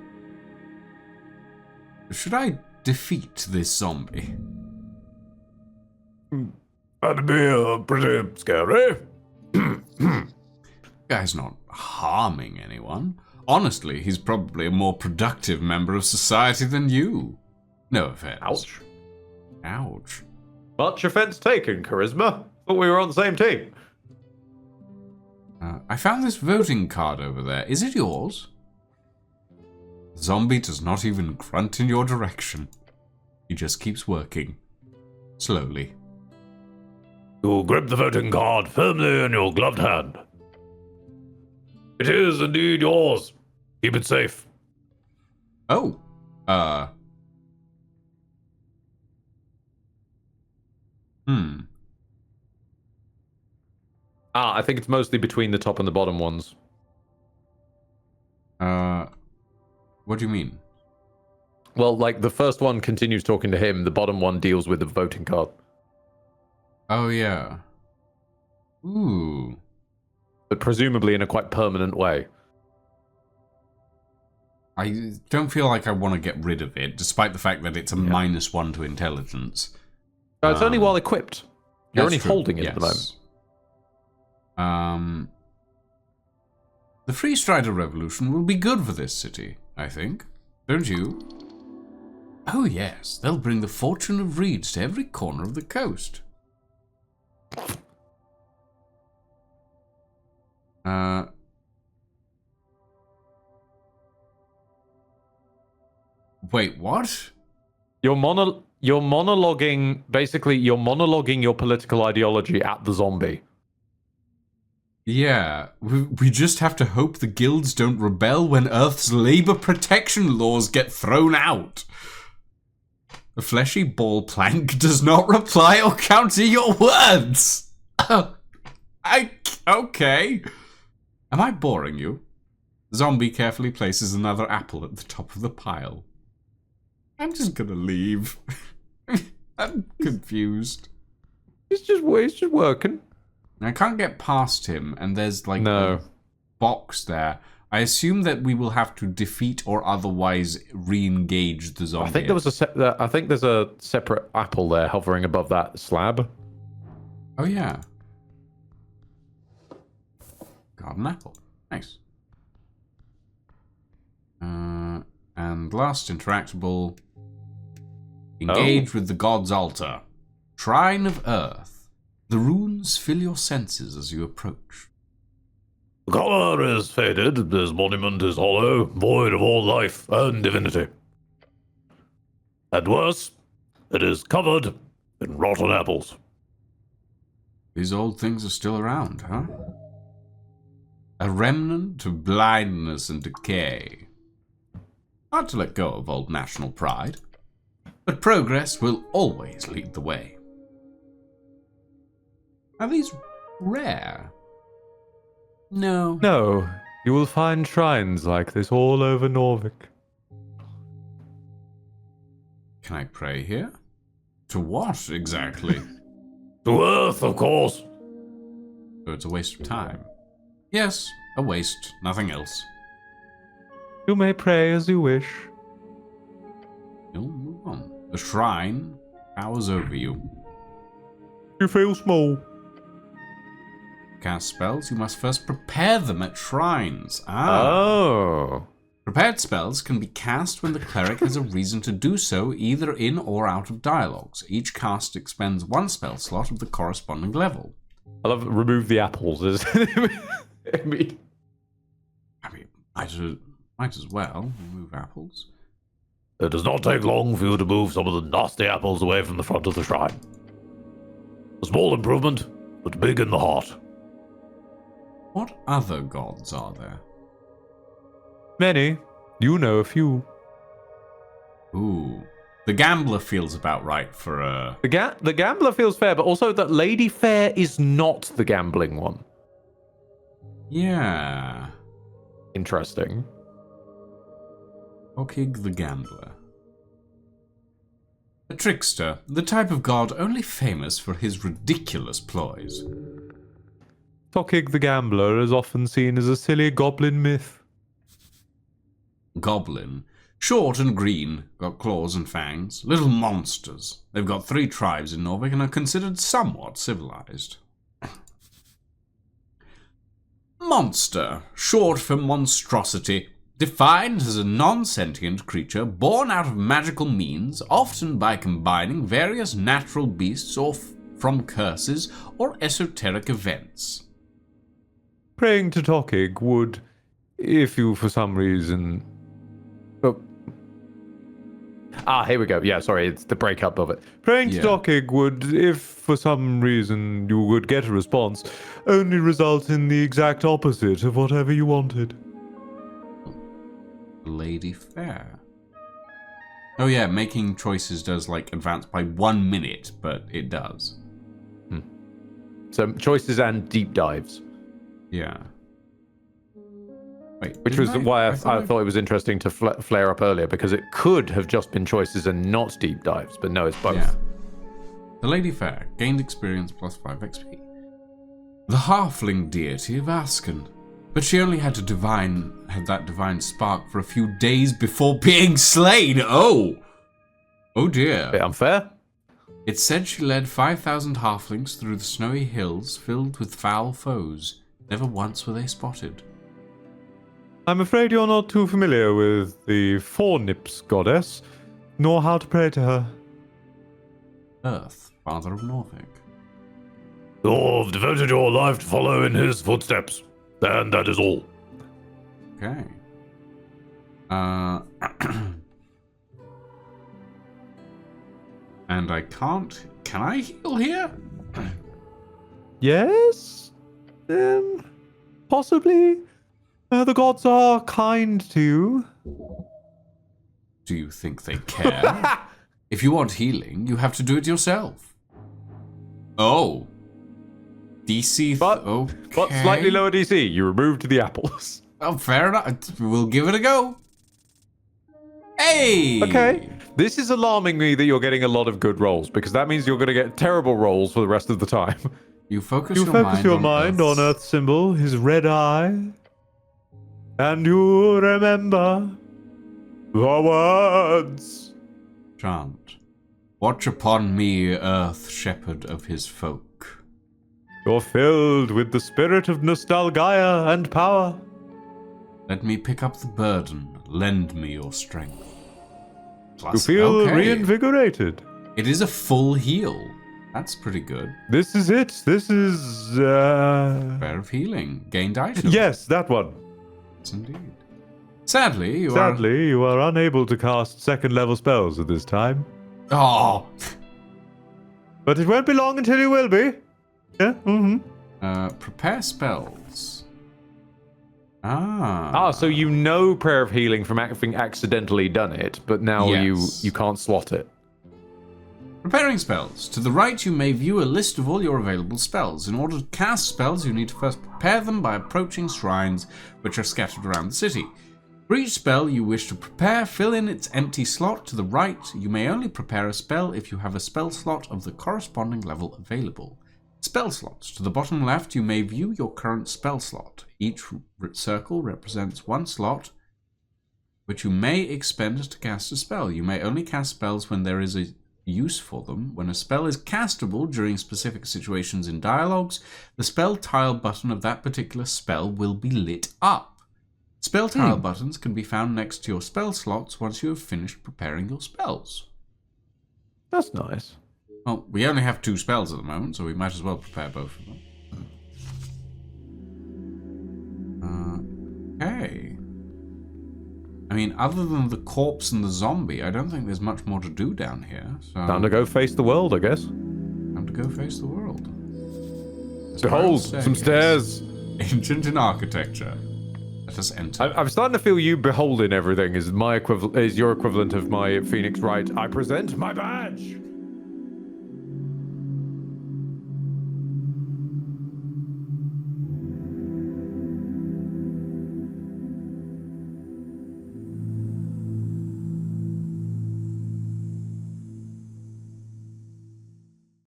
Should I defeat this zombie? That'd be pretty scary. Guy's not harming anyone. Honestly, he's probably a more productive member of society than you. No offense. Ouch. Ouch. Much offense taken, Charisma. Thought we were on the same team. I found this voting card over there. Is it yours? Zombie does not even grunt in your direction. He just keeps working. Slowly. You grip the voting card firmly in your gloved hand. It is indeed yours. Keep it safe. Oh. I think it's mostly between the top and the bottom ones. What do you mean? Well, like, the first one continues talking to him, the bottom one deals with the voting card. Oh, yeah. Ooh. But presumably in a quite permanent way. I don't feel like I want to get rid of it, despite the fact that it's a -1 to intelligence. It's only while equipped. You're only True. holding it at the moment. The Free Strider Revolution will be good for this city, I think. Don't you? Oh yes, they'll bring the fortune of reeds to every corner of the coast. Wait, what? You're monologuing, basically, you're monologuing your political ideology at the zombie. Yeah, we just have to hope the guilds don't rebel when Earth's labor protection laws get thrown out. The fleshy ball plank does not reply or counter your words. Okay. Am I boring you? Zombie carefully places another apple at the top of the pile. I'm just gonna leave. I'm confused. He's just working. I can't get past him, and there's like No. a box there. I assume that we will have to defeat or otherwise re-engage the zombie. I think there was I think there's a separate apple there hovering above that slab. Oh yeah. Garden apple. Nice. And last interactable. Engage with the god's altar. Shrine of Earth. The runes fill your senses as you approach. The color is faded, this monument is hollow, void of all life and divinity. And worse, it is covered in rotten apples. These old things are still around, huh? A remnant of blindness and decay. Hard to let go of old national pride, but progress will always lead the way. Are these rare? No. No, you will find shrines like this all over Norvik. Can I pray here? To what, exactly? To Earth, of course. So it's a waste of time. Yes, a waste, nothing else. You may pray as you wish. You'll move on. The shrine towers over you. You feel small. Cast spells, you must first prepare them at shrines. Ah. Oh. Prepared spells can be cast when the cleric has a reason to do so, either in or out of dialogues. Each cast expends one spell slot of the corresponding level. I love remove the apples. I mean, might as well remove apples. It does not take long for you to move some of the nasty apples away from the front of the shrine. A small improvement, but big in the heart. What other gods are there? many. You know a few. Ooh. The gambler feels about right for a... The gambler feels fair, but also that Lady Fair is not the gambling one. Yeah. Interesting. Okig the gambler. A trickster, the type of god only famous for his ridiculous ploys. Tokig the Gambler is often seen as a silly goblin myth. Goblin. Short and green, got claws and fangs. Little monsters. They've got 3 tribes in Norvik and are considered somewhat civilized. Monster. Short for monstrosity. Defined as a non-sentient creature born out of magical means, often by combining various natural beasts or from curses or esoteric events. Praying to Tokig would, if you for some reason... Oh. Here we go. Yeah, sorry, it's the breakup of it. Praying to Tokig would, if for some reason you would get a response, only result in the exact opposite of whatever you wanted. Lady Fair. Oh yeah, making choices does like advance by 1 minute, but it does. So choices and deep dives. Yeah. Wait, Which was why I thought it was interesting to flare up earlier, because it could have just been choices and not deep dives, but no, it's both. Yeah. The Lady Fair gained experience plus 5 XP. The halfling deity of Asken. But she only had that divine spark for a few days before being slain. Oh dear. Bit unfair. It said she led 5,000 halflings through the snowy hills filled with foul foes. Never once were they spotted. I'm afraid you're not too familiar with the Fornips goddess, nor how to pray to her. Earth, father of Norvik. You've devoted your life to follow in his footsteps. And that is all. Okay. And I can't... Can I heal here? Yes? Possibly. The gods are kind to you. Do you think they care? If you want healing, you have to do it yourself. Oh. DC... But slightly lower DC. You removed the apples. Oh, fair enough. We'll give it a go. Hey! Okay. This is alarming me that you're getting a lot of good rolls, because that means you're going to get terrible rolls for the rest of the time. You focus You your focus mind your on mind on Earth's Earth's symbol, his red eye, and you remember the words. chant. Watch upon me, Earth, shepherd of his folk. You're filled with the spirit of nostalgia and power. Let me pick up the burden. Lend me your strength. You Plus, feel okay. reinvigorated. It is a full heal. That's pretty good. This is it. This is, Prayer of healing. Gained item. Yes, that one. Yes, indeed. Sadly, you Sadly, you are unable to cast second-level spells at this time. are... Oh! But it won't be long until you will be. Yeah, Prepare spells. so you know Prayer of Healing from having accidentally done it, but now Yes. you can't slot it. Preparing spells. To the right, you may view a list of all your available spells. In order to cast spells, you need to first prepare them by approaching shrines, which are scattered around the city. For each spell you wish to prepare, fill in its empty slot. To the right, you may only prepare a spell if you have a spell slot of the corresponding level available. Spell slots. To the bottom left, you may view your current spell slot. Each circle represents one slot, which you may expend to cast a spell. You may only cast spells when there is a use for them. When a spell is castable during specific situations in dialogues, the spell tile button of that particular spell will be lit up. Spell tile buttons can be found next to your spell slots once you have finished preparing your spells. That's nice. Well, we only have 2 spells at the moment, so we might as well prepare both of them. Okay. I mean, other than the corpse and the zombie, I don't think there's much more to do down here. So Time to go face the world, I guess. time to go face the world. Behold, Spiral some staircase. stairs. Ancient in architecture. Let us enter. I'm starting to feel you beholding everything is your equivalent of my Phoenix Right. I present my badge.